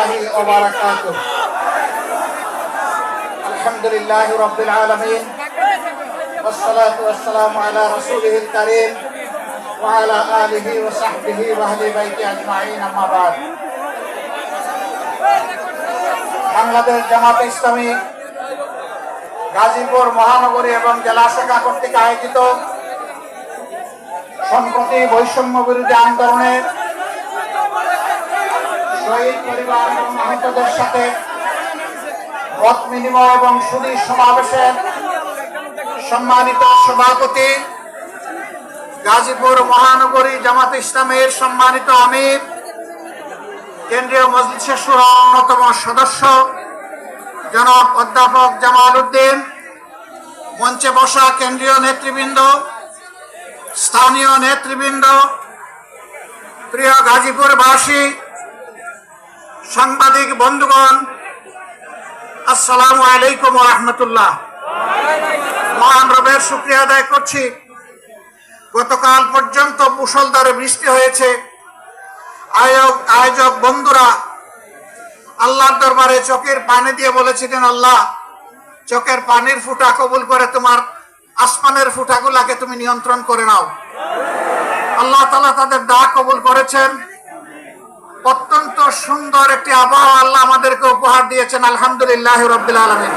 الله وبركاته. الحمد لله رب العالمين والصلاة والسلام على رسوله الكريم وعلى آله وصحبه وأهل بيته أجمعين أما بعد. বাংলাদেশ জামাতে ইসলামী গাজীপুর মহানগরী এবং জেলা শাখা কর্তৃক আয়োজিত সম্প্রতি বৈষম্য বিরোধী আন্দোলনের শহীদ পরিবার এবং আহতদের সাথে মত বিনিময় এবং সুধী সমাবেশের সম্মানিত সভাপতি, গাজীপুর মহানগরী জামাতে ইসলামের সম্মানিত আমির, কেন্দ্রীয় মজলিসের শুরা অন্যতম সদস্য জনাব অধ্যাপক জামাল উদ্দিন, মঞ্চে বসা কেন্দ্রীয় নেতৃবৃন্দ, স্থানীয় নেতৃবৃন্দ, প্রিয় গাজীপুরবাসী, সাংবাদিক বন্ধুগণ, আসসালামু আলাইকুম ওয়া রাহমাতুল্লাহ। মহান রবের শুকরিয়া আদায় করছি, গতকাল পর্যন্ত মুষলধারে বৃষ্টি হয়েছে। আয়োজক বন্ধুরা আল্লাহর দরবারে চোখের পানি দিয়ে বলেছিলেন, আল্লাহ চোখের পানির ফুটা কবুল করে তোমার আসমানের ফুটাগুলাকে তুমি নিয়ন্ত্রণ করে নাও। আল্লাহ তাআলা তাদের ডাক কবুল করেছেন। অত্যন্ত সুন্দর একটি আবহাওয়া আল্লাহ আমাদেরকে উপহার দিয়েছেন, আলহামদুলিল্লাহ রাব্বিল আলামিন।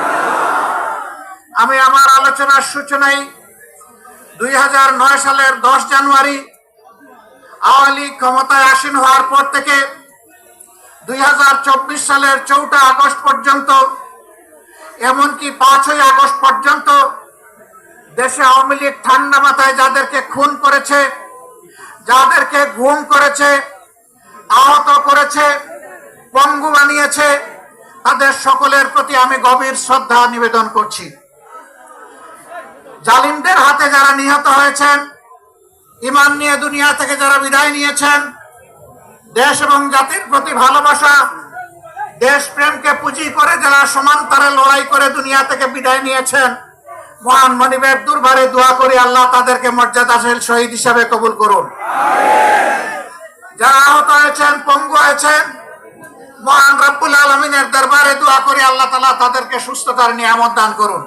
আমি আমার আলোচনার সূচনায় 2009 সালের 10 জানুয়ারি আওয়ামী লীগ ক্ষমতায় আসীন হওয়ার পর থেকে 2024 সালের 4 আগস্ট পর্যন্ত, এমনকি 5ই আগস্ট পর্যন্ত দেশে আওয়ামী লীগ ঠান্ডা মাথায় যাদেরকে খুন করেছে, যাদেরকে গুম করেছে, আহত করেছে, পঙ্গু বানিয়েছে, তাদের সকলের প্রতি আমি গভীর শ্রদ্ধা নিবেদন করছি। জালিমদের হাতে যারা নিহত হয়েছেন, ঈমান নিয়ে দুনিয়া থেকে যারা বিদায় নিয়েছেন, দেশ এবং জাতির প্রতি ভালোবাসা, দেশপ্রেমকে পুঁজি করে যারা সমান্তরে লড়াই করে দুনিয়া থেকে বিদায় নিয়েছেন, মহান মনিবের দরবারে দোয়া করি আল্লাহ তাদেরকে মর্যাদাশীল শহীদ হিসাবে কবুল করুন। যারা আহত হয়েছেন, পঙ্গু হয়েছেন, মহান রব্বুল আলামিনের দরবারে দোয়া করি আল্লাহ তাআলা তাদেরকে সুস্থতার নিয়ামত দান করুন।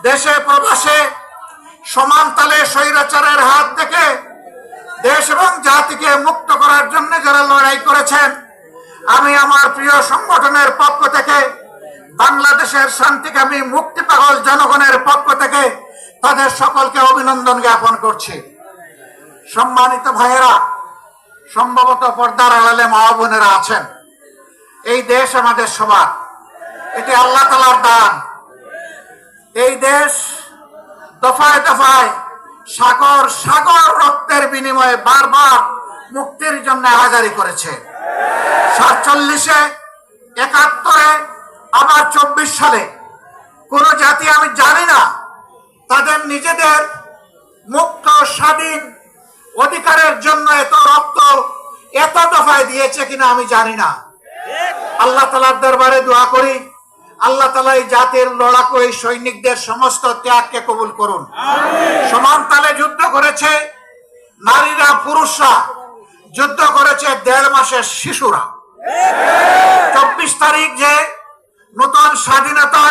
দেশে প্রবাসে সমান তালে স্বৈরাচারের হাত থেকে দেশ এবং জাতিকে মুক্ত করার জন্য যারা লড়াই করেছেন, আমি আমার প্রিয় সংগঠনের পক্ষ থেকে, বাংলাদেশের শান্তিকামী মুক্তি পাগল জনগণের পক্ষ থেকে তাদের সকলকে অভিনন্দন জ্ঞাপন করছি। সম্মানিত ভাইয়েরা, সম্ভবত পর্দার আড়ালে মা বোনেরা আছেন, এই দেশ আমাদের সবার, এটি আল্লাহ তাআলার দান। এই দেশ দফায় দফায় সাগর সাগর রক্তের বিনিময়ে বারবার মুক্তির জন্য আহাজারি করেছে। 47-এ, 71-এ, আবার 24 সালে কোন জাতি আমি জানি না তাদের নিজেদের মুক্ত স্বাধীন অধিকারের জন্য এত রক্ত এত দফায় দিয়েছে কিনা আমি জানি না। আল্লাহ তাআলার দরবারে দোয়া করি আল্লাহ তাআলা এই জাতির লড়াকু এই সৈনিকদের সমস্ত ত্যাগকে কবুল করুন। সমান তালে যুদ্ধ করেছে নারীরা, পুরুষরা, যুদ্ধ করেছে 1.5 মাসের শিশুরা। 24 তারিখ যে নতুন স্বাধীনতা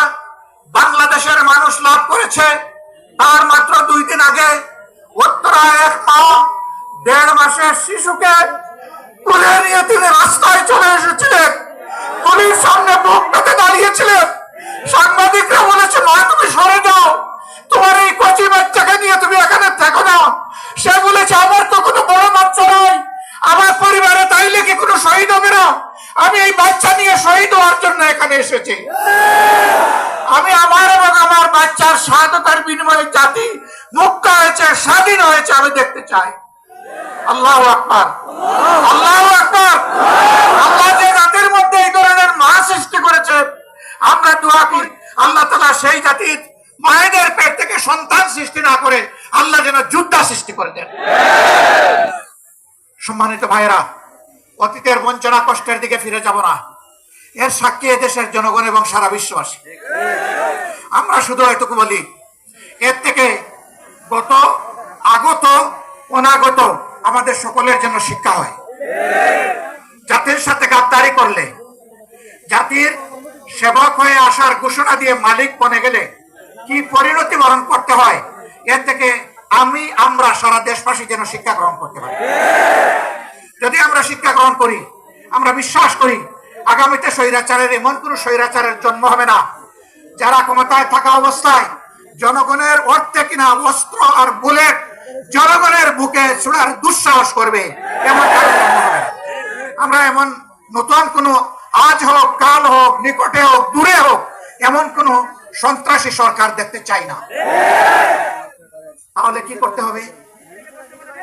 বাংলাদেশের মানুষ লাভ করেছে, তার মাত্র 2 দিন আগে উত্তরায় এক মা 1.5 মাসের শিশুকে তুলে নিয়ে তিনি রাস্তায় চলে এসেছিলেন, পুলিশ সামনে বুক পেতে দাঁড়িয়েছিলেন। সাংবাদিকরা বলেছে, নয় তুমি সরে যাও, তোমার এই কচি বাচ্চাকে নিয়ে তুমি এখানে থাকো না। সে বলেছে, আমার তো কোনো বড় বাচ্চা নয়, আমার পরিবারে তাইলে কি কোনো শহীদ হবে না? আমি এই বাচ্চা নিয়ে শহীদ হওয়ার জন্য এখানে এসেছি। আমি আমার এবং আমার বাচ্চার শাহাদাতের বিনিময়ে জাতি মুক্ত হয়েছে, স্বাধীন হয়েছে, আমি দেখতে চাই। আল্লাহু আকবার, আল্লাহু আকবার। আল্লাহ যে জাতির মধ্যে এই ধরনের মা সৃষ্টি করেছে, আমরা দোয়া করি আল্লাহ তাআলা সেই জাতির মায়েদের পেট থেকে সন্তান সৃষ্টি না করে আল্লাহ যেন যোদ্ধা সৃষ্টি করে দেন। সম্মানিত ভাইয়েরা, অতীতের বঞ্চনা কষ্টের দিকে ফিরে যাব না, এর সাক্ষী দেশের জনগণ এবং সারা বিশ্ববাসী। আমরা শুধু এটুকু বলি, এর থেকে গত আগত অনাগত আমাদের সকলের জন্য শিক্ষা হয়। জাতির সাথে গাদ্দারি করলে জাতির সেবক হয়ে আসার ঘোষণা দিয়ে মালিক বনে গেলে কি পরিণতি বরণ করতে হয়, এর থেকে আমরা সারা দেশবাসী যেন শিক্ষা গ্রহণ করতে পারি। যদি আমরা শিক্ষা গ্রহণ করি, আমরা বিশ্বাস করি আগামীতে স্বৈরাচারের এমন কোন স্বৈরাচারের জন্ম হবে না যারা ক্ষমতায় থাকা অবস্থায় জনগণের অর্থে কিনা অস্ত্র আর বুলেট জনগণের বুকে ছোড়ার দুঃসাহস করবে, এমন কারো জন্ম হবে না। আমরা এমন নতুন কোন আজ হোক, কাল হোক, নিকটে হোক, দূরে হোক, এমন কোন সন্ত্রাসী সরকার দেখতে চাই না। তাহলে কি করতে হবে?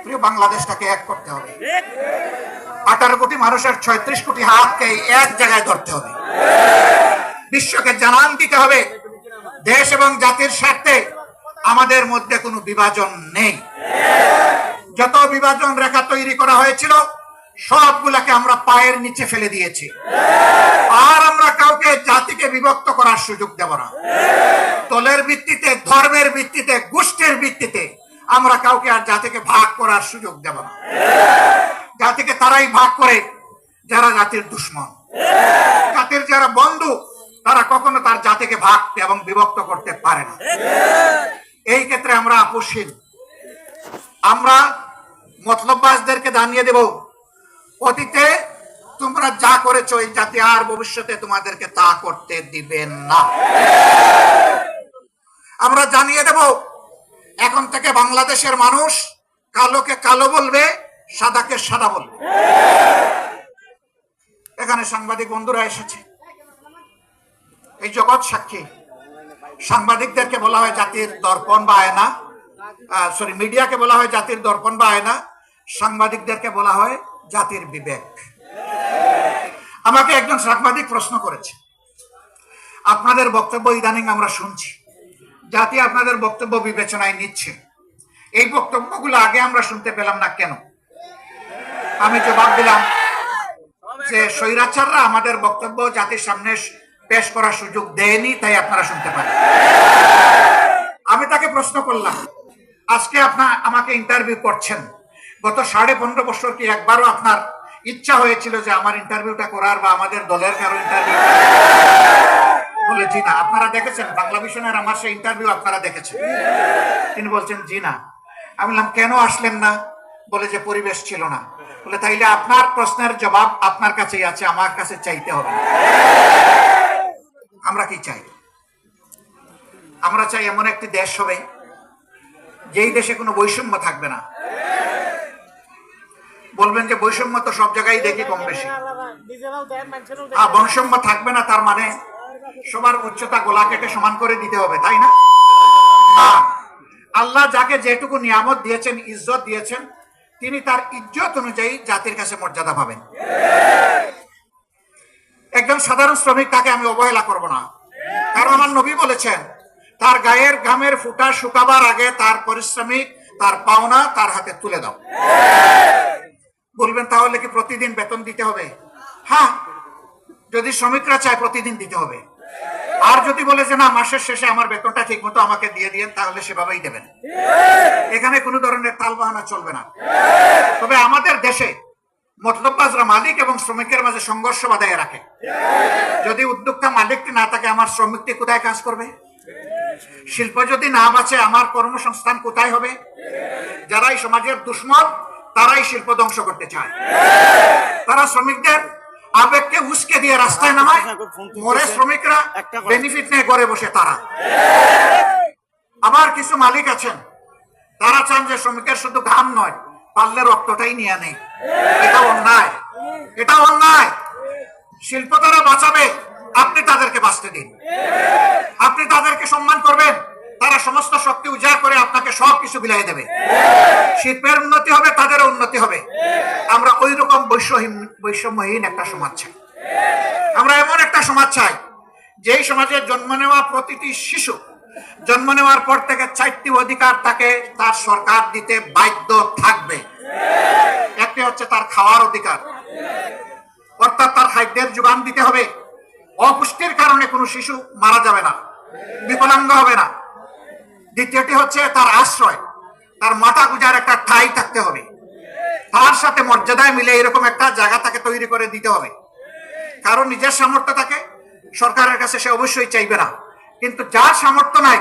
প্রিয় বাংলাদেশটাকে এক করতে হবে। 18 কোটি মানুষের 36 কোটি হাতকে এক জায়গায় ধরতে হবে। বিশ্বকে জানান দিতে হবে দেশ এবং জাতির স্বার্থে আমাদের মধ্যে কোনো বিভাজন নেই। যত বিভাজন রেখা তৈরি করা হয়েছিল সবগুলাকে আমরা পায়ের নিচে ফেলে দিয়েছি। আর আমরা কাউকে জাতিকে বিভক্ত করার সুযোগ দেব না। দলের ভিত্তিতে, ধর্মের ভিত্তিতে, গোষ্ঠীর ভিত্তিতে আমরা কাউকে আর জাতিকে ভাগ করার সুযোগ দেব না। জাতিকে তারাই ভাগ করে যারা জাতির দুশ্মন। জাতির যারা বন্ধু তারা কখনো তার জাতিকে ভাগ এবং বিভক্ত করতে পারে না। এই ক্ষেত্রে আমরা আপোষহীন। আমরা মতলববাজদেরকে জানিয়ে দেব, অতীতে তোমরা যা করেছো এই জাতি আর ভবিষ্যতে তোমাদেরকে তা করতে দিবেন না। আমরা জানিয়ে দেব এখন থেকে বাংলাদেশের মানুষ কালোকে কালো বলবে, সাদাকে সাদা বলবে। এখানে সাংবাদিক বন্ধুরা এসেছে, এই জগৎ সাক্ষী। সাংবাদিকদেরকে বলা হয় জাতির দর্পণ বা আয়না, মিডিয়াকে বলা হয় জাতির দর্পণ বা আয়না, সাংবাদিকদেরকে বলা হয় জাতির বিবেক। আমাকে একজন সাংবাদিক প্রশ্ন করেছে, আপনাদের বক্তব্য ইদানিং আমরা শুনছি, জাতি আপনাদের বক্তব্য বিবেচনায় নিচ্ছে, এই বক্তব্যগুলো আগে আমরা শুনতে পেলাম না কেন? আমি জবাব দিলাম যে স্বৈরাচাররা আমাদের বক্তব্য জাতির সামনে পেশ করার সুযোগ দেয়নি, তাই আপনারা শুনতে পারেন। আমি তাকে প্রশ্ন করলাম, আজকে আপনার আমাকে ইন্টারভিউ করছেন, গত 15.5 বছর কি একবারও আপনার ইচ্ছা হয়েছিল যে আমার ইন্টারভিউটা করার বা আমাদের দলের কারো ইন্টারভিউ? বলে জি না। আপনারা দেখেছেন বাংলা ভিশনের আমার সেই ইন্টারভিউ আপনারা দেখেছেন? তিনি বলছেন জি না। আমি বললাম কেন আসলেন না? বলে যে পরিবেশ ছিল না। বলে তাইলে আপনার প্রশ্নের জবাব আপনার কাছেই আছে, আমার কাছে চাইতে হবে না। আমরা কি চাই? আমরা চাই এমন একটি দেশ হবে যেই দেশে কোনো বৈষম্য থাকবে না। বলবেন যে বৈষম্য তো সব জায়গায় দেখি কম বেশি। বৈষম্য থাকবে না তার মানে সবার উচ্চতা গলা কেটে সমান করে দিতে হবে, তাই না? আল্লাহ যাকে যেটুকু নিয়ামত দিয়েছেন, ইজ্জত দিয়েছেন, তিনি তার ইজ্জত অনুযায়ী জাতির কাছে মর্যাদা পাবেন। একজন সাধারণ শ্রমিক, তাকে আমি অবহেলা করব না, কারণ আমার নবী বলেছেন তার গায়ের ঘামের ফুটা শুকাবার আগে তার পারিশ্রমিক, তার পাওনা তার হাতে তুলে দাও। বলবেন তাহলে কি প্রতিদিন বেতন দিতে হবে? হ্যাঁ, যদি শ্রমিকরা চায় প্রতিদিন দিতে হবে। আর যদি বলে যে না মাসের শেষে আমার বেতনটা ঠিক মতো আমাকে দিয়ে দিয়েন, তাহলে সেভাবেই দেবেন। এখানে কোনো ধরনের তালবাহানা চলবে না। তবে আমাদের দেশে মতলববাজরা মালিক এবং শ্রমিকের মাঝে সংঘর্ষ বাঁধাইয়া রাখে। যদি উদ্যোক্তা মালিকটি না থাকে, আমার শ্রমিকটি কোথায় কাজ করবে? শিল্প যদি না বাঁচে, আমার কর্মসংস্থান কোথায় হবে? যারা এই সমাজের দুশ্মন তারাই শিল্প ধ্বংস করতে চায়। তারা শ্রমিকদের আবেগকে উস্কে দিয়ে রাস্তায় নামায়, মরে শ্রমিকরা বেনিফিট নিয়ে ঘরে বসে তারা। আবার কিছু মালিক আছেন, তারা চান যে শ্রমিকের শুধু ঘাম নয়, পারলে রক্তটাই নিয়ে নেই। এটা অন্যায়, এটা অন্যায়। শিল্প তারা বাঁচাবে, আপনি তাদেরকে বাঁচতে দিন। আপনি তাদেরকে সম্মান করবেন, তারা সমস্ত শক্তি উজাড় করে আপনাকে সবকিছু বিলাই দেবে। শিল্পের উন্নতি হবে, তাদের উন্নতি হবে। আমরা ওই রকম বৈষম্যহীন একটা সমাজ চাই। আমরা এমন একটা সমাজ চাই যেই সমাজে জন্ম নেওয়া প্রতিটি শিশু জন্ম নেওয়ার পর থেকে 4টি অধিকার তাকে তার সরকার দিতে বাধ্য থাকবে। একটি হচ্ছে তার খাওয়ার অধিকার, অর্থাৎ তার খাদ্যের যোগান দিতে হবে। অপুষ্টির কারণে কোনো শিশু মারা যাবে না, বিকলাঙ্গ হবে না। দ্বিতীয়টি হচ্ছে তার আশ্রয়, তার মাথা গুজার একটা ঠাঁই থাকতে হবে। তার সাথে মর্যাদায় মিলে এরকম একটা জায়গা তাকে তৈরি করে দিতে হবে। কারণ নিজের সামর্থ্য থাকে, সরকারের কাছে সে অবশ্যই চাইবে না, কিন্তু যার সামর্থ্য নাই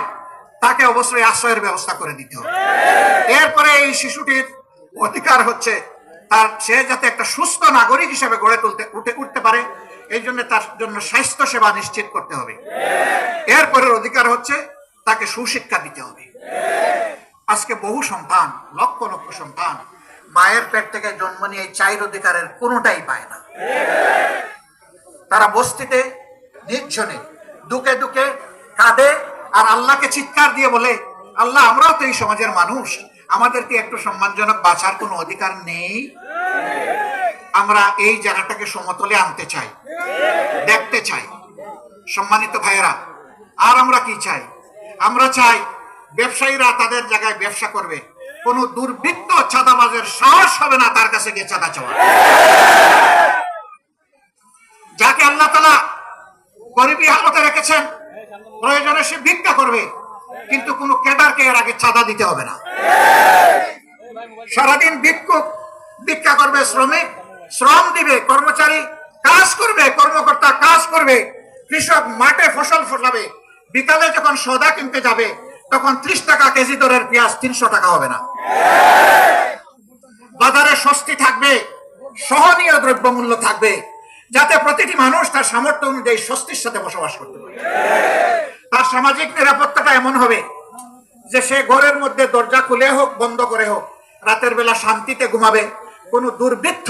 তাকে অবশ্যই আশ্রয়ের ব্যবস্থা করে দিতে হবে। এরপরে এই শিশুটির অধিকার হচ্ছে সে যাতে একটা সুস্থ নাগরিক হিসেবে গড়ে উঠতে পারে, এই জন্য তার জন্য স্বাস্থ্য সেবা নিশ্চিত করতে হবে। এরপরের অধিকার হচ্ছে তাকে সুশিক্ষা দিতে হবে। আজকে বহু সন্তান, লক্ষ লক্ষ সন্তান মায়ের পেট থেকে জন্ম নিয়ে এই চার অধিকারের কোনোটাই পায় না। তারা বস্তিতে নির্জনে দুকে দুকে কাঁদে আর আল্লাহকে চিৎকার দিয়ে বলে, আল্লাহ আমরাও তো এই সমাজের মানুষ, আমাদেরকে একটু সম্মানজনক বাঁচার কোনো অধিকার নেই? আমরা এই জায়গাটাকে সমতলে আনতে চাই, দেখতে চাই। সম্মানিত ভাইয়েরা, আর আমরা কি চাই? আমরা চাই ব্যবসায়ীরা তাদের জায়গায় ব্যবসা করবে, কোন দুর্বৃত্ত চাঁদাবাজের সাহস হবে না তার কাছে গিয়ে চাঁদা চাওয়া। যাকে আল্লাহ তাআলা গরিবী হালতে রেখেছেন, প্রয়োজনে সে ভিক্ষা করবে, কিন্তু কোন ক্যাডারকে এর আগে চাঁদা দিতে হবে না। সারাদিন ভিক্ষুক ভিক্ষা করবে, শ্রমিক শ্রম দিবে, কর্মচারী কাজ করবে, কর্মকর্তা কাজ করবে, কৃষক মাঠে ফসল ফলাবে, বিকালে যখন সওদা কিনতে যাবে তখন 30 টাকা কেজি দরের পেঁয়াজ 300 টাকা হবে না। বাজারে স্বস্তি থাকবে, সহনীয় দ্রব্যমূল্য থাকবে, যাতে প্রতিটি মানুষ তার সামর্থ্য অনুযায়ী স্বস্তির সাথে বসবাস করতে পারে। তার সামাজিক নিরাপত্তাটা এমন হবে যে সে ঘরের মধ্যে দরজা খুলে হোক বন্ধ করে হোক রাতের বেলা শান্তিতে ঘুমাবে, কোন দুর্বৃত্ত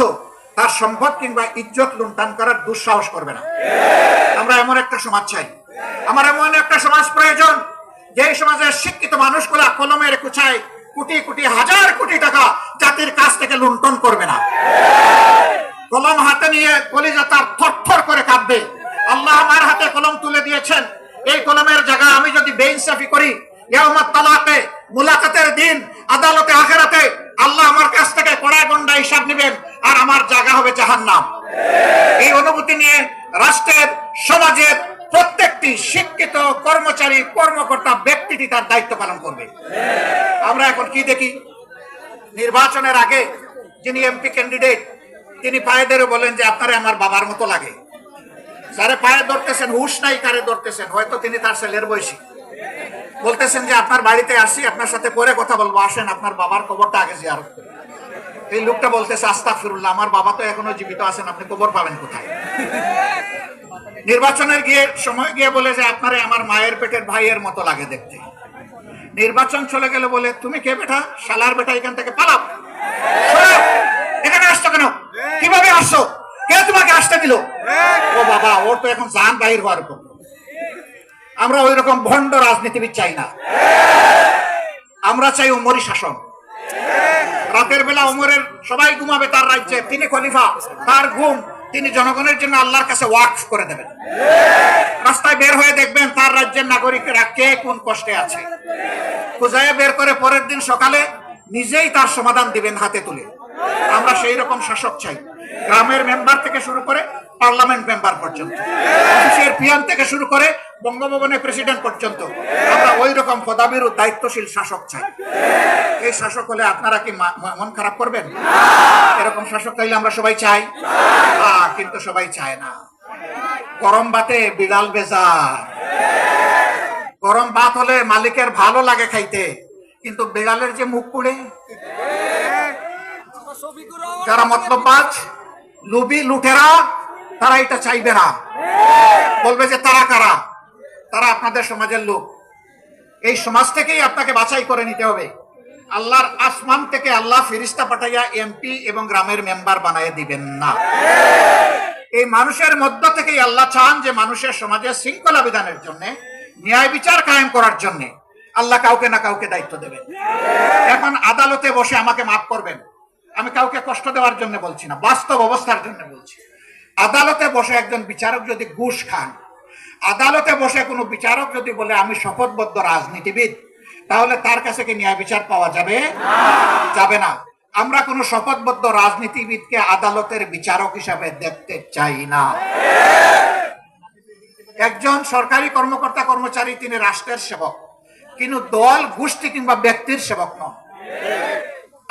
তার সম্পদ কিংবা ইজ্জত লুণ্ঠন করার দুঃসাহস করবে না। আমরা এমন একটা সমাজ চাই, আমার এমন একটা সমাজ প্রয়োজন যে সমাজের শিক্ষিত মানুষগুলা কলমের কুচায় কোটি কোটি হাজার কোটি টাকা জাতির কাছ থেকে লুণ্ঠন করবে না। কলম হাতে নিয়ে কলিজা তার থরথর করে কাঁপবে, আল্লাহ আমার হাতে কলম তুলে দিয়েছেন, এই কলমের জায়গা আমি যদি বেইনসাফি করি, ইয়াউমাত তালাকে মুলাকাতের দিন আদালতে আখিরাতে আল্লাহ আমার কাছ থেকে কড়ায় গন্ডা হিসাব নেবেন আর আমার জায়গা হবে জাহান্নাম। এই অনুভূতি নিয়ে রাষ্ট্রের, সমাজের প্রত্যেকটি শিক্ষিত কর্মচারী, কর্মকর্তা, ব্যক্তিটি তার দায়িত্ব পালন করবে। আমরা এখন কি দেখি, নির্বাচনের আগে যিনি এমপি ক্যান্ডিডেট তিনি পায়ে ধরে বলেন যে আপনারে আমার বাবার মতো লাগে। যারে পায়ে ধরতেছেন হুশ নাই কারে ধরতেছেন, হয়তো তিনি তার ছেলের বয়সী। বলতেছেন যে আপনার বাড়িতে আসি, আপনার সাথে পরে কথা বলবো, আসেন আপনার বাবার কবরটা আগে জিয়ারত করি। এই লোকটা বলতেছে আস্তাগফিরুল্লাহ, আমার বাবা তো এখনো জীবিত আছেন, আপনি কবর পাবেন কোথায়? নির্বাচনের সময় গিয়ে বলে যে আপনারে আমার মায়ের পেটের ভাইয়ের মতো লাগে দেখতে। নির্বাচন চলে গেলে বলে তুমি কে বেটা, শালার বেটা, এখান থেকে পালাও, এখানে আসছো কেন, কিভাবে আসছো, কে তোমাকে আসতে দিল? ও বাবা, ওর তো এখন জান বাহির হওয়ার উপর। আমরা ওই রকম ভণ্ড রাজনীতিবিদ চাই না, আমরা চাই উমরি শাসন। রাতের বেলা উমরের সবাই ঘুমাবে তার রাজ্যে, তিনি খলিফা, তার ঘুম তিনি জনগণের জন্য আল্লাহর কাছে ওয়াকফ করে দেবেন। রাস্তায় বের হয়ে দেখবেন তার রাজ্যের নাগরিকরা কে কোন কষ্টে আছে, খুঁজে বের করে পরের দিন সকালে নিজেই তার সমাধান দিবেন হাতে তুলে। আমরা সেই রকম শাসক চাই, গ্রামের মেম্বার থেকে শুরু করে পার্লামেন্ট মেম্বার পর্যন্ত, অফিসের পিয়ন থেকে শুরু করে বঙ্গভবনের প্রেসিডেন্ট পর্যন্ত আমরা ওই রকম পদাবির ও দায়িত্বশীল শাসক চাই। এই শাসক হলে আপনারা কি মন খারাপ করবেন? এরকম শাসক চাইলে আমরা সবাই চাই, কিন্তু সবাই চায় না। গরম ভাতে বিড়াল বেজার। গরম ভাত হলে মালিকের ভালো লাগে খাইতে, কিন্তু বিড়ালের যে মুখ পুড়ে। যারা মতলববাজ, লুবি, লুটেরা, তারা এটা চাইবে না, বলবে যে তারা কারা, তারা আপনাদের সমাজের লোক। এই সমাজ থেকেই আপনাকে বাছাই করে নিতে হবে। আল্লাহর আসমান থেকে আল্লাহ ফেরেশতা পাঠাইয়া এমপি এবং গ্রামের মেম্বার বানায় দিবেন না। এই মানুষের মধ্য থেকেই আল্লাহ চান যে মানুষের সমাজে শৃঙ্খলা বিধানের জন্য, ন্যায় বিচার কায়েম করার জন্য আল্লাহ কাউকে না কাউকে দায়িত্ব দেবেন। এখন আদালতে বসে আমাকে মাফ করবেন, আমি কাউকে কষ্ট দেওয়ার জন্য বলছি না, বাস্তব অবস্থার জন্য বলছি। আদালতে বসে একজন বিচারক যদি ঘুষ খান, আদালতে বসে কোনো বিচারক যদি বলে আমি শপথবদ্ধ রাজনীতিবিদ, তাহলে তার কাছে কি ন্যায় বিচার পাওয়া যাবে? যাবে না। আমরা কোনো শপথবদ্ধ রাজনীতিবিদকে আদালতের বিচারক হিসাবে দেখতে চাই না। একজন সরকারি কর্মকর্তা কর্মচারী তিনি রাষ্ট্রের সেবক, কিন্তু দল, গোষ্ঠী কিংবা ব্যক্তির সেবক নন।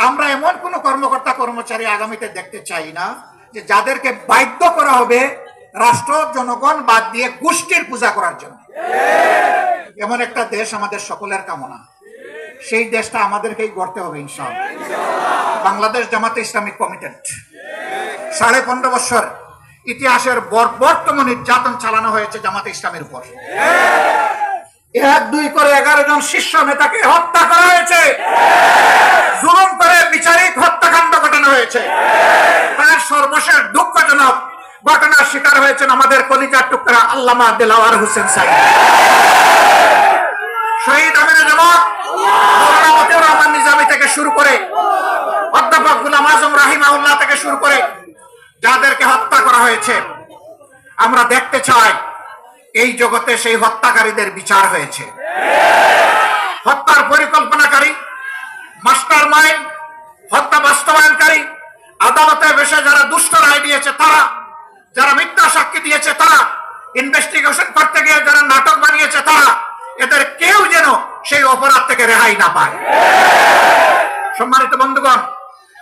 আমরা এমন কোন কর্মকর্তা কর্মচারী আগামীতে দেখতে চাই না যে যাদেরকে বাধ্য করা হবে রাষ্ট্র জনগণ বাদ দিয়ে গোষ্ঠীর পূজা করার জন্য। এমন একটা দেশ আমাদের সকলের কামনা, সেই দেশটা আমাদেরকেই গড়তে হবে ইনশাআল্লাহ। বাংলাদেশ জামাতে ইসলামিক কমিটেড 15.5 বছর ইতিহাসের বর্বরতম নির্যাতন চালানো হয়েছে জামাতে ইসলামের উপর। 1-2 করে 11 জন শীর্ষ নেতাকে হত্যা করা হয়েছে, জুলুম করে বিচারিক হত্যাকাণ্ড ঘটানো হয়েছে। তার সর্বশেষ দুঃখজনক ঘটনার শিকার হয়েছেন আমাদের কলিজার টুকরা আল্লামা দেলাওয়ার হোসেন সাইদ, শহীদ আমিরে জামাত মাওলানা মতিউর রহমান নিজামী থেকে শুরু করে অধ্যাপক গোলাম আজম রাহিমাহুল্লাহ থেকে শুরু করে যাদেরকে হত্যা করা হয়েছে, আমরা দেখতে চাই এই জগতে সেই হত্যাকারীদের বিচার হয়েছে। হত্যার পরিকল্পনাকারী, মাস্টার মাইন্ড, হত্যা বাস্তবায়নকারী, আদালতে বসে যারা দুষ্ট রায় দিয়েছে তারা, যারা মিথ্যা সাক্ষী দিয়েছে তারা, ইনভেস্টিগেশন করতে গিয়ে যারা নাটক বানিয়েছে তারা, এদের কেউ যেন সেই অপরাধ থেকে রেহাই না পায়। সম্মানিত বন্ধুগণ,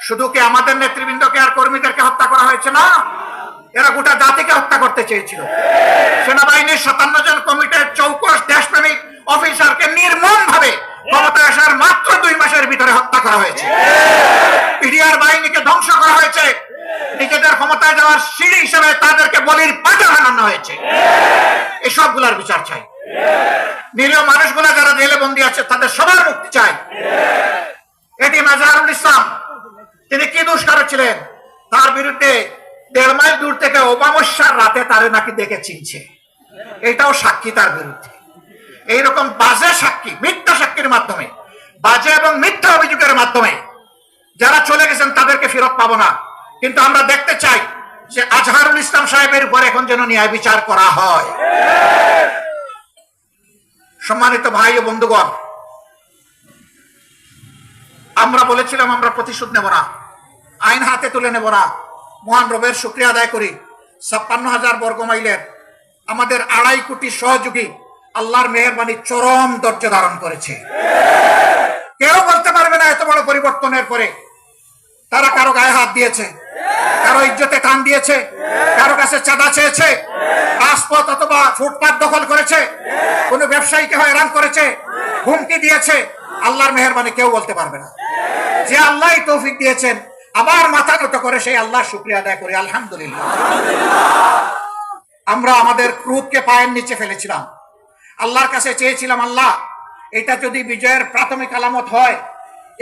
শুধু কি আমাদের নেতৃবৃন্দকে আর কর্মীদেরকে হত্যা করা হয়েছে না, এরা গোটা জাতিকে হত্যা করতে চেয়েছিল। সেনাবাহিনীর 57 জন কমিটির চৌকস দেশপ্রেমিক অফিসারকে নির্মম ভাবে ক্ষমতায় আসার মাত্র 2 মাসের ভিতরে হত্যা করা হয়েছে। পিডিআর বাহিনীকে ধ্বংস করা হয়েছে, নিজেদের ক্ষমতায় যাওয়ার সিঁড়ি হিসেবে তাদেরকে বলির পাঠা বানানো হয়েছে। এসবগুলার বিচার চাই। নিরীহ মানুষগুলা যারা জেলে বন্দী আছে তাদের সবার মুক্তি চাই। এটি মাজহারুল ইসলাম, তিনি কি দুষ্কার ছিলেন, তার বিরুদ্ধে 1.5 মাইল দূর থেকে অমাবস্যার রাতে তারে নাকি দেখে চিনছে, এটাও সাক্ষী তার বিরুদ্ধে। এইরকম বাজে সাক্ষী, মিথ্যা সাক্ষীর মাধ্যমে, বাজে এবং মিথ্যা অভিযোগের মাধ্যমে যারা চলে গেছেন তাদেরকে ফেরত পাবো না। কিন্তু আমরা দেখতে চাই যে আজহারুল ইসলাম সাহেবের উপর এখন যেন ন্যায় বিচার করা হয়। সম্মানিত ভাই ও বন্ধুগণ, আমরা বলেছিলাম আমরা প্রতিশোধ নেব না, আইন হাতে তুলে নেব না। মহান রবের শুকরিয়া আদায় করি, 56,000 বর্গ মাইলের আমাদের 2.5 কোটি সহযোগী আল্লাহর মেহেরবানি চরম ধৈর্য ধারণ করেছে। কেউ বলতে পারবে না এত বড় পরিবর্তনের পরে তারা কারো গায়ে হাত দিয়েছে, কারো ইজ্জতে টান দিয়েছে, কারো কাছে চাঁদা চেয়েছে, রাজপথ অথবা ফুটপাত দখল করেছে, কোন ব্যবসায়ীকে হয়রান করেছে, হুমকি দিয়েছে। আল্লাহর মেহেরবানি কেউ বলতে পারবে না। যে আল্লাহ তৌফিক দিয়েছেন, আবার মাথা নত করে সেই আল্লাহ শুকরিয়া আদায় করি, আলহামদুলিল্লাহ। আমরা আমাদের ক্রোধকে পায়ের নিচে ফেলেছিলাম, আল্লাহর কাছে চেয়েছিলাম, আল্লাহ এটা যদি বিজয়ের প্রাথমিক আলামত হয়,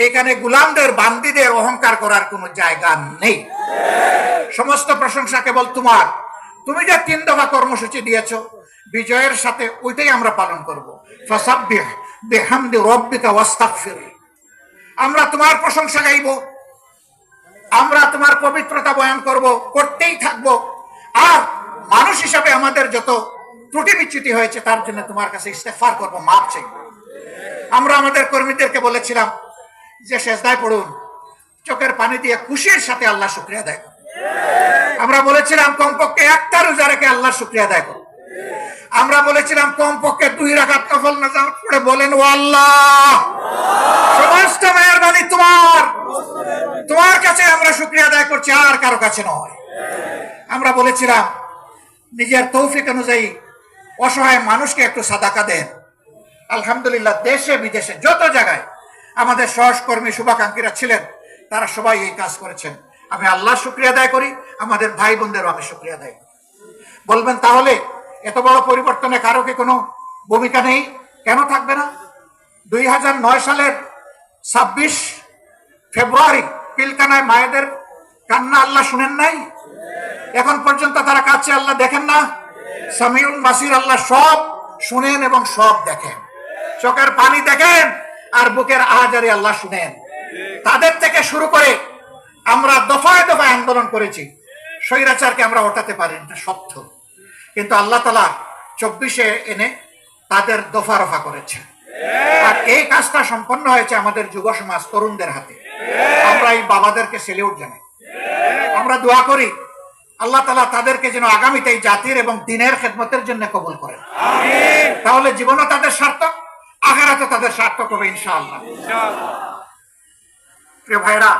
এখানে গোলামদের বান্দীদের অহংকার করার কোনো জায়গা নেই। সমস্ত প্রশংসা কেবল তোমার। তুমি যে 3 দফা কর্মসূচি দিয়েছো, বিজয়ের সাথে ওইটাই আমরা পালন করব। ফাসাব্বিহ বিহামদি রাব্বিকা ওয়াস্তাগফির। আমরা তোমার প্রশংসা গাইব, আমরা তোমার পবিত্রতা বয়ান করব, করতেই থাকব। আর মানুষ হিসাবে আমাদের যত ত্রুটি বিচ্যুতি হয়েছে তার জন্য তোমার কাছে ইস্তেগফার করব, মাফ চাইব। আমরা আমাদের কর্মীদেরকে বলেছিলাম যে সেজদায় পড়ুন, চোখের পানি দিয়ে খুশির সাথে আল্লাহ শুকরিয়া আদায় করুন। আমরা বলেছিলাম কমপক্ষে 1টা রোজা রেখে আল্লাহ শুকরিয়া আদায় করুন। আমরা বলেছিলাম কমপক্ষে 2 রাকাত নফল নামাজ পড়ে বলেন, ও আল্লাহ সমস্ত মেহেরবানি তোমার, তোমার কাছে আমরা শুকরিয়া আদায় করছি, আর কারো কাছে নয়। আমরা বলেছিলাম নিজের তৌফিক অনুযায়ী অসহায় মানুষকে একটু সাদাকা দেন। আলহামদুলিল্লাহ, দেশে বিদেশে যত জায়গায় আমাদের সহকর্মী শুভাকাঙ্ক্ষীরা ছিলেন তারা সবাই এই কাজ করেছেন। আমি আল্লাহর শুকরিয়া আদায় করি, আমাদের ভাই বোনদেরও আমি শুকরিয়া আদায় করি। বলবেন তাহলে এত বড় পরিবর্তনে কারো কি কোনো ভূমিকা নেই? কেন থাকবে না? 2009 সালের 26 ফেব্রুয়ারি পিলকানায় মায়েদের কান্না আল্লাহ শুনেন নাই? এখন পর্যন্ত তারা কাছে আল্লাহ দেখেন না? সামিউল বাসির, আল্লাহ সব শুনেন এবং সব দেখেন, চোখের পানি দেখেন আর বুকের আহাজারি আল্লাহ শুনেন। তাদের থেকে শুরু করে আমরা দফায় দফায় আন্দোলন করেছি, স্বৈরাচারকে আমরা ওঠাতে পারি না, সত্য। কিন্তু আল্লাহ তাআলা 24-এ এনে তাদের দফা রফা করেছে। আর এই কাজটা সম্পন্ন হয়েছে আমাদের যুব সমাজ তরুণদের হাতে। আমরা এই বাবাদেরকে সেলিউট জানাই। আমরা দোয়া করি আল্লাহ তাআলা তাদেরকে যেন আগামীতে এই জাতির এবং দ্বীনের খেদমতের জন্য কবুল করেন। তাহলে জীবনও তাদের সার্থক, আখিরাতও তাদের সার্থক হবে ইনশাআল্লাহ। প্রিয় ভাইরা,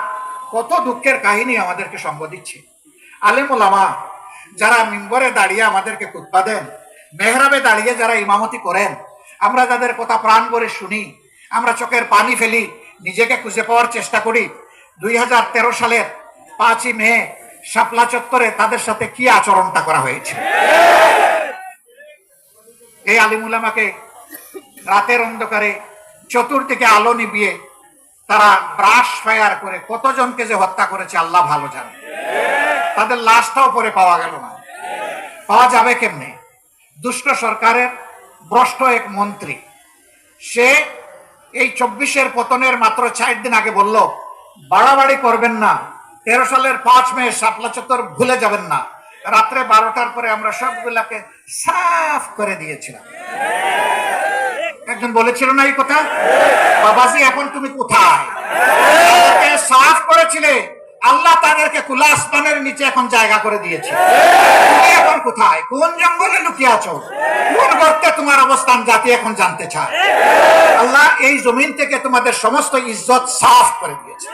কত দুঃখের কাহিনী আমাদেরকে সঙ্গ দিচ্ছে। আলেম ওলামা যারা মিম্বরে দাঁড়িয়ে আমাদেরকে খুতবা দেন, মেহরাবে দাঁড়িয়ে যারা ইমামতি করেন, আমরা যাদের কথা প্রাণ ভরে শুনি, আমরা চোখের পানি ফেলি, নিজেকে খুঁজে পাওয়ার চেষ্টা করি। 2013 সালের 5ই মে শাপলা চত্বরে তাদের সাথে কি আচরণটা করা হয়েছে। এই আলিম উলামাকে রাতের অন্ধকারে চতুর্দিকে আলো নিবিয়ে তারা ব্রাশ ফায়ার করে কতজনকে যে হত্যা করেছে আল্লাহ ভালো জানে। তাদের লাশটাও পরে পাওয়া গেল না। পাওয়া যাবে কেমনে? দুষ্ট সরকারের ভ্রষ্ট এক মন্ত্রী, সে এই 24-এর পতনের মাত্র 4 দিন আগে বলল, বাড়াবাড়ি করবেন না, 13 সালের 5 মে শাপলা চত্বর ভুলে যাবেন না। রাত্রে 12টার পরে আমরা সবগুলাকে সাফ করে দিয়েছিলাম। একজন বলেছিল না এই কথা, বাবাজি এখন তুমি কোথায়? সাফ করেছিলে, আল্লাহ তাদেরকে খোলা আসমানের নিচে এখন জায়গা করে দিয়েছে। তুমি এখন কোথায়? কোন জঙ্গলে লুকিয়ে আছো? কোন গর্তে তোমার অবস্থান জাতি এখন জানতে চায়। আল্লাহ এই জমিন থেকে তোমাদের সমস্ত ইজ্জত সাফ করে দিয়েছে।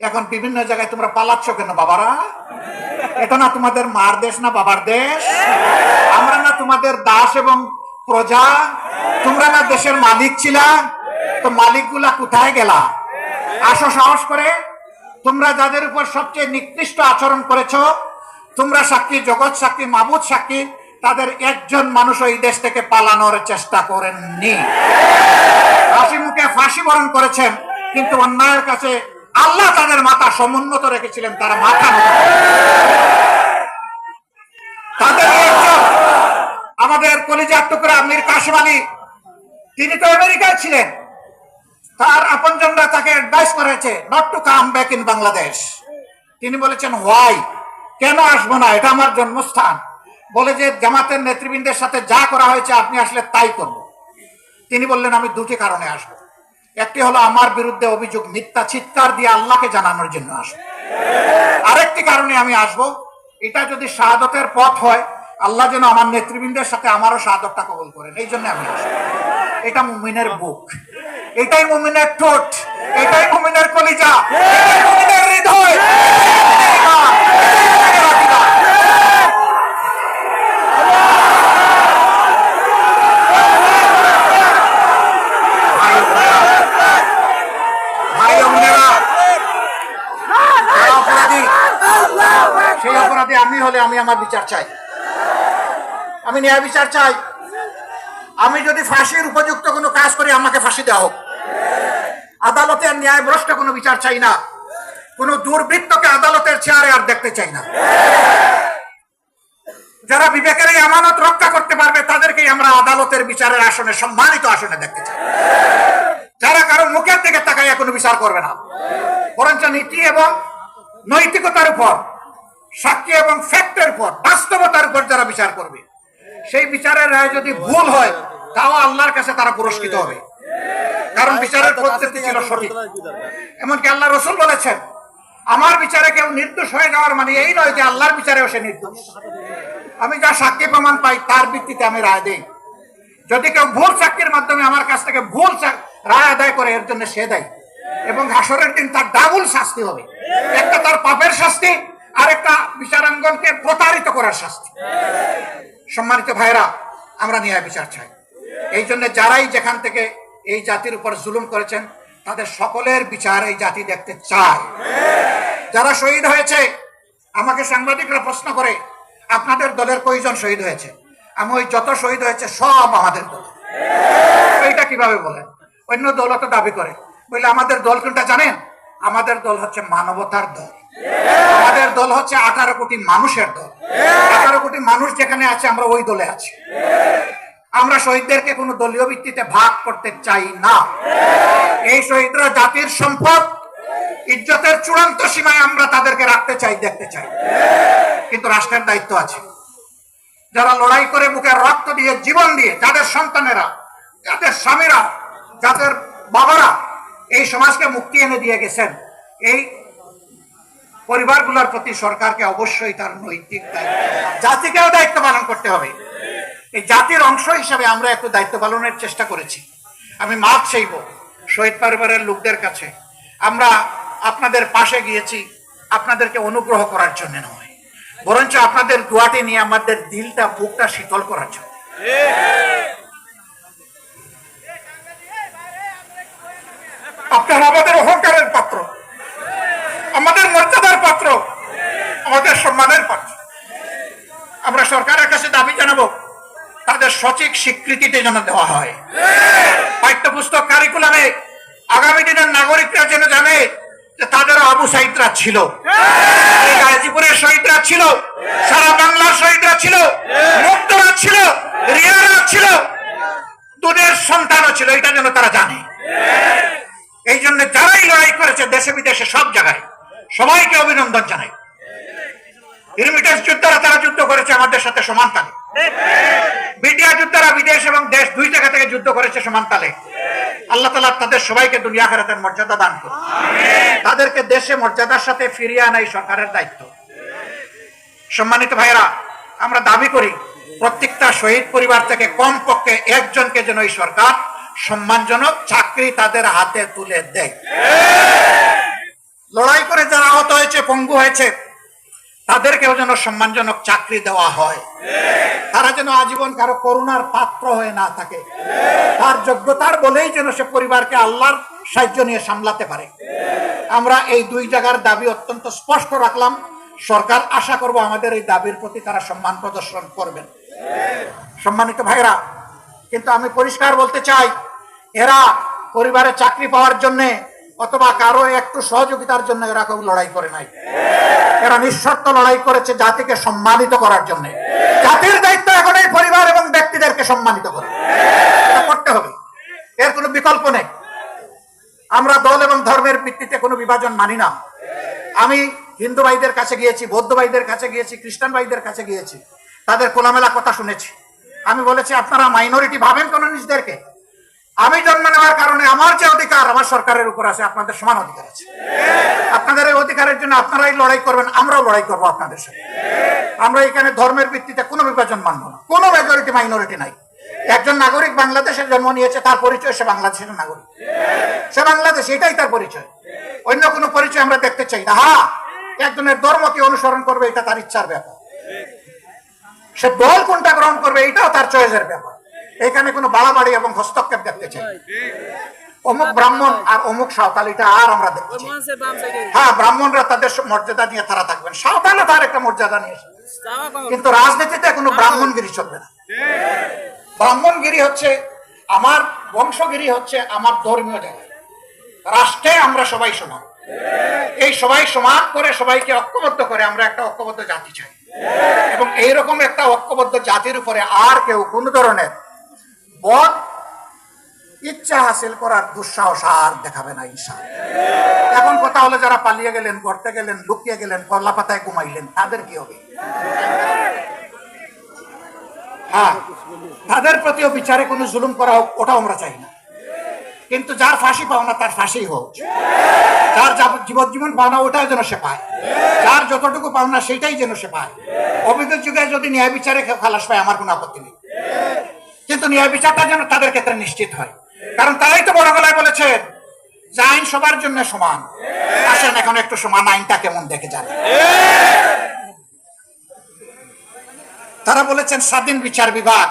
এখন বিভিন্ন জায়গায় তোমরা পালাচ্ছ কেন বাবারা? এটা না তোমাদের মার দেশ না বাবার দেশ? আমরা না তোমাদের দাস এবং প্রজা? তোমরা না দেশের মালিক ছিলা? তো মালিকগুলা কোথায় গেলা? আসো সাহস করে। তোমরা যাদের উপর সবচেয়ে নিকৃষ্ট আচরণ করেছ, তোমরা সাক্ষী, জগৎ সাক্ষী, মাবুদ সাক্ষী, তাদের একজন মানুষ এই দেশ থেকে পালানোর চেষ্টা করেননি। হাসি মুখে ফাঁসি বরণ করেছেন, কিন্তু অন্যায়ের কাছে আল্লাহ তাদের মাথা সমুন্নত রেখেছিলেন, তারা মাথা তাদের একজন আমাদের কলিজার টুকরা মীর কাসেম আলী, তিনি তো আমেরিকায় ছিলেন। তার আপনজনরা তাকে অ্যাডভাইস করেছে not to come back in Bangladesh. তিনি বলেছেন হোয়াই, কেন আসবো না, এটা আমার জন্মস্থান। বলে যে জামাতের নেতৃবৃন্দের সাথে যা করা হয়েছে আপনি আসলে তাই করব। তিনি বললেন আমি দুটি কারণে আসবো। একটি হলো আমার বিরুদ্ধে অভিযোগ মিথ্যা চিৎকার দিয়ে আল্লাহকে জানানোর জন্য আসবো। আরেকটি কারণে আমি আসবো, এটা যদি শাহাদতের পথ হয়, আল্লাহ যেন আমার নেতৃবৃন্দের সাথে আমারও শাহাদতটা কবুল করেন, এই জন্য আমি আসবো। এটা মুমিনের বুক, এটাই মুমিনের ঠোঁট, এটাই মুমিনের কলিজা, এটাই মুমিনের হৃদয়। সেই অপরাধী আমি হলে আমি আমার বিচার চাই, আমি ন্যায় বিচার চাই। আমি যদি ফাঁসির উপযুক্ত কোনো কাজ করি আমাকে ফাঁসি দেওয়া হোক। আদালতের ন্যায় ভ্রষ্ট কোনো বিচার চাই না, কোনো দুর্বৃত্তকে আদালতের চেয়ারে আর দেখতে চাই না। যারা বিবেকের এই আমানত রক্ষা করতে পারবে তাদেরকেই আমরা আদালতের বিচারের আসনে, সম্মানিত আসনে দেখতে চাই। যারা কারো মুখের দিকে তাকাইয়া কোনো বিচার করবে না, বরঞ্চ নীতি এবং নৈতিকতার উপর, সাক্ষী এবং ফ্যাক্টের উপর, বাস্তবতার উপর যারা বিচার করবে, সেই বিচারের রায় যদি ভুল হয় তাও আল্লাহর কাছে তারা পুরস্কৃত হবে, কারণ বিচারের পদ্ধতি ছিল সঠিক। এমনকি আল্লাহ রসুল বলেছেন, আমার বিচারে কেউ নির্দোষ হয়ে যাওয়ার মানে এই নয় যে আল্লাহর বিচারেও সে নির্দোষ। আমি যা সাক্ষী প্রমাণ পাই তার ভিত্তিতে আমি রায় দেই। যদি কেউ ভুল সাক্ষীর মাধ্যমে আমার কাছ থেকে ভুল রায় আদায় করে, এর জন্য সে দেয়, এবং হাসরের দিন তার ডাবল শাস্তি হবে। একটা তার পাপের শাস্তি, আর একটা বিচারাঙ্গনকে প্রতারিত করার শাস্তি। সম্মানিত ভাইরা, আমরা ন্যায় বিচার চাই। এই জন্য যারাই যেখান থেকে এই জাতির উপর জুলুম করেছেন তাদের সকলের বিচার এই জাতি দেখতে চায়। যারা শহীদ হয়েছে, আমাকে সাংবাদিকরা প্রশ্ন করে আপনাদের দলের কয়জন শহীদ হয়েছে? আমি ওই যত শহীদ হয়েছে সব আমাদের দল। এইটা কিভাবে বলেন? অন্য দলও তো দাবি করে। বলে আমাদের দল কোনটা জানেন? আমাদের দল হচ্ছে মানবতার দল। আমাদের দল হচ্ছে 18 কোটি মানুষের দল। 18 কোটি মানুষ যেখানে আছে আমরা ওই দলে আছি। আমরা শহীদদেরকে কোনো দলীয় ভিত্তিতে ভাগ করতে চাই না। এই শহীদরা জাতির সম্পদ, ইজ্জতের চূড়ান্ত সীমায় আমরা তাদেরকে রাখতে চাই, দেখতে চাই। কিন্তু রাষ্ট্রের দায়িত্ব আছে। যারা লড়াই করে বুকের রক্ত দিয়ে, জীবন দিয়ে, যাদের সন্তানেরা, যাদের স্বামীরা, যাদের বাবারা এই সমাজকে মুক্তি এনে দিয়ে গেছেন, এই পরিবারগুলোর প্রতি সরকারকে অবশ্যই তার নৈতিক দায়িত্ব, জাতিকেও দায়িত্ব পালন করতে হবে। এই জাতির অংশ হিসাবে আমরা একটু দায়িত্ব পালনের চেষ্টা করেছি। আমি মাপ চাইব শহীদ পরিবারের লোকদের কাছে। আমরা আপনাদের পাশে গিয়েছি আপনাদেরকে অনুগ্রহ করার জন্য নয়, বরঞ্চ আপনাদের দোয়াটি নিয়ে আমাদের দিলটা বুকটা শীতল করার জন্য। আপনারা আমাদের অহংকারের পাত্র, আমাদের মর্যাদার পাত্র, আমাদের সম্মানের পাত্র। আমরা সরকারের কাছে দাবি জানাবো তাদের সঠিক স্বীকৃতিতে যেন দেওয়া হয়। পাঠ্যপুস্তক কারিকুলামে আগামী দিনের নাগরিকরা যেন জানে যে তাদের আবু সাইদরা ছিল, গাজীপুরের শহীদরা ছিল, সারা বাংলার শহীদরা ছিল, মুক্তরা ছিল, রিয়ারা ছিল, দুধের সন্তানও ছিল, এটা যেন তারা জানে। এই জন্য যারাই লড়াই করেছে দেশে বিদেশে সব জায়গায় সবাইকে অভিনন্দন জানাই। রিমিটেন্স যোদ্ধারা তারা যুদ্ধ করেছে আমাদের সাথে সমান তালে, বিডিআর যোদ্ধারা বিদেশ এবং দেশ দুই জায়গা থেকে যুদ্ধ করেছে সমান তালে। আল্লাহ তাআলা তাদের সবাইকে দুনিয়া আখিরাতের মর্যাদা দান করুন। তাদেরকে দেশে মর্যাদার সাথে ফিরিয়ে আনাই সরকারের দায়িত্ব। সম্মানিত ভাইরা, আমরা দাবি করি প্রত্যেকটা শহীদ পরিবার থেকে কমপক্ষে একজনকে যেন এই সরকার সম্মানজনক চাকরি তাদের হাতে তুলে দেয়। লড়াই করে যারা আহত হয়েছে, পঙ্গু হয়েছে, তাদেরকেও যেন সম্মানজনক চাকরি দেওয়া হয়। তারা যেন আজীবন কারো করুণার পাত্র হয়ে না থাকে, তার যোগ্যতার বলেই যেন সে পরিবারকে আল্লাহর সাহায্য নিয়ে সামলাতে পারে। আমরা এই দুই জায়গার দাবি অত্যন্ত স্পষ্ট রাখলাম। সরকার আশা করব আমাদের এই দাবির প্রতি তারা সম্মান প্রদর্শন করবেন। সম্মানিত ভাইরা, কিন্তু আমি পরিষ্কার বলতে চাই, এরা পরিবারে চাকরি পাওয়ার জন্য অথবা কারো একটু সহযোগিতার জন্য এরা কেউ লড়াই করে নাই। এরা নিঃশর্ত লড়াই করেছে জাতিকে সম্মানিত করার জন্য। জাতির দায়িত্ব এখন এই পরিবার এবং ব্যক্তিদেরকে সম্মানিত করা, এটা করতে হবে, এর কোনো বিকল্প নেই। আমরা দল এবং ধর্মের ভিত্তিতে কোনো বিভাজন মানি না। আমি হিন্দু ভাইদের কাছে গিয়েছি, বৌদ্ধ ভাইদের কাছে গিয়েছি, খ্রিস্টান ভাইদের কাছে গিয়েছি, তাদের খোলামেলা কথা শুনেছি। আমি বলেছি আপনারা মাইনরিটি ভাবেন কোন নিজেদেরকে? আমি জন্ম নেওয়ার কারণে আমার যে অধিকার আমার সরকারের উপর আছে, আপনাদের সমান অধিকার আছে। আপনাদের এই অধিকারের জন্য আপনারাই লড়াই করবেন, আমরাও লড়াই করবো আপনাদের সাথে। আমরা এখানে ধর্মের ভিত্তিতে কোনো বিভাজন মানবো না, কোনো মেজরিটি মাইনরিটি নাই। একজন নাগরিক বাংলাদেশে জন্ম নিয়েছে, তার পরিচয় সে বাংলাদেশের নাগরিক, সে বাংলাদেশ, এটাই তার পরিচয়। অন্য কোনো পরিচয় আমরা দেখতে চাই না। হ্যাঁ, একজনের ধর্মকে অনুসরণ করবে, এটা তার ইচ্ছার ব্যাপার। সে দল কোনটা গ্রহণ করবে, এটাও তার চয়েসের ব্যাপার। এখানে কোনো বাড়াবাড়ি এবং হস্তক্ষেপ দেখতে চাই। অমুক ব্রাহ্মণ আর অমুক সাঁওতাল, এটা আর আমরা দেখতে চাই। হ্যাঁ, ব্রাহ্মণরা তাদের মর্যাদা নিয়ে তারা থাকবেন, সাঁওতালও তার একটা মর্যাদা নিয়ে, কিন্তু রাজনীতিতে কোনো ব্রাহ্মণগিরি চলবে না। ব্রাহ্মণগিরি হচ্ছে আমার বংশগিরি, হচ্ছে আমার ধর্মীয় জায়গা। রাষ্ট্রে আমরা সবাই সমান, এই সবাই সমান করে সবাইকে ঐক্যবদ্ধ করে আমরা একটা ঐক্যবদ্ধ জাতি চাই। এবং এইরকম একটা ঐক্যবদ্ধ জাতির উপরে আর কেউ কোন ধরনের বদ ইচ্ছা হাসিল করার দুঃসাহস আর দেখাবে না ইনশাআল্লাহ। এখন কথা হলো যারা পালিয়ে গেলেন, গড়তে গেলেন, লুকিয়ে গেলেন, কলা পাতায় ঘুমাইলেন, তাদের কি হবে? হ্যাঁ, তাদের প্রতিও বিচারে কোনো জুলুম করা হোক, ওটাও আমরা চাই না। কিন্তু যার ফাঁসি পাওনা তার ফাঁসি হোক, যার জীবন পাওনা ওটাই যেন সে পায়, যার যতটুকু পাওনা সেটাই যেন সে পায়। অভিযোগ যুগে যদি ন্যায় বিচারে খালাস পায় আমার কোনো আপত্তি নেই, কিন্তু ন্যায় বিচারটা যেন তাদের ক্ষেত্রে নিশ্চিত হয়। কারণ তারাই তো বড় গলায় বলেছেন যে আইন সবার জন্য সমান। আসেন এখন একটু সমান আইনটা কেমন দেখে যান। তারা বলেছেন স্বাধীন বিচার বিভাগ,